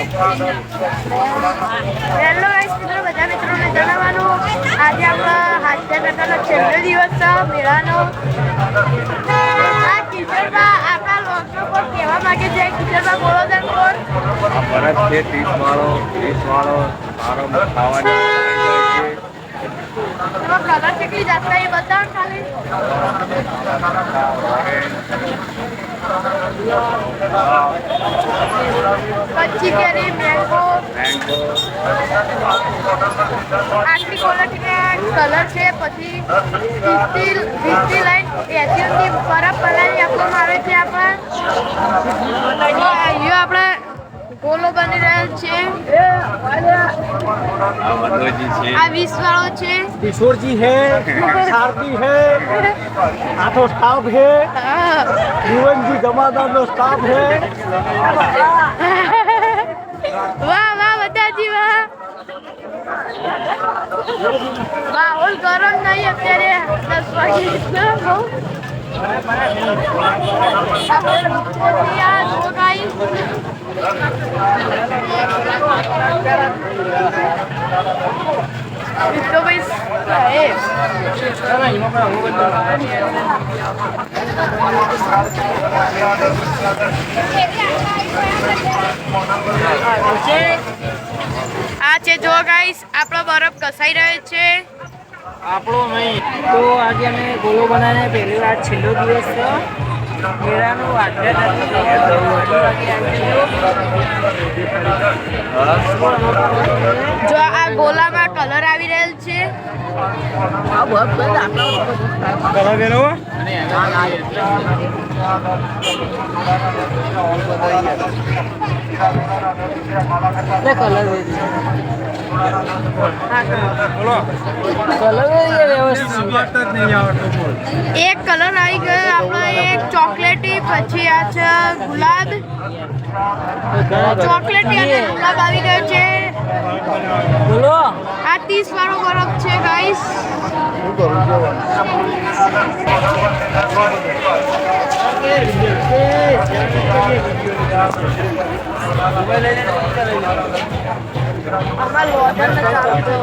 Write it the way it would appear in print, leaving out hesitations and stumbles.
Hello guys, બધા મિત્રોને જણાવવાનું આજે આપણા હાસ્યકથાનો છેલ્લો દિવસ છે મેળાનો. આ કિશોરબા આપણા લોકો પર કહેવા માંગે છે. કિશોરબા બોલો દન કોણ ભરત છે 30 વાળો સારો ખાવાની એમાં કલર કેટલી જાતના એ બતાવો ખાલી. કચ્છી કેરી, મેંગો, આટલી ક્વોલિટીના કલર છે. પછી 20 લાઈન 80 બરફ બનાવી આપવામાં આવે છે. આપણે ગોલો બની રહ્યો છે. આ 20 વાળો છે. किशोर जी है, सारथी है, आठो स्टाफ है, जीवन जी जमादार नो स्टाफ है. વાહ વાહ બધાજી વાહ. માહોલ ગરમ નહીં અત્યારે 10 વાગે બહુ. આ છે જો ગાઈસ આપણો બરફ કસાઈ રહ્યો છે. આપણો નહીં તો આજે અમે ગોલો બનાવીને પહેલી વાર છેલ્લો દિવસ છે મેળાનું. જો આ ગોલામાં કલર આવી રહેલ છે. એક કલર આવી ગયો આપણો, એક ચોકલેટી, પછી આ છે ગુલાબ. ચોકલેટી અને ગુલાબ આવી ગયો છે. બોલો આ 30 વાળો બરફ છે ગાઈસ. આમાં લોધન ચાલતો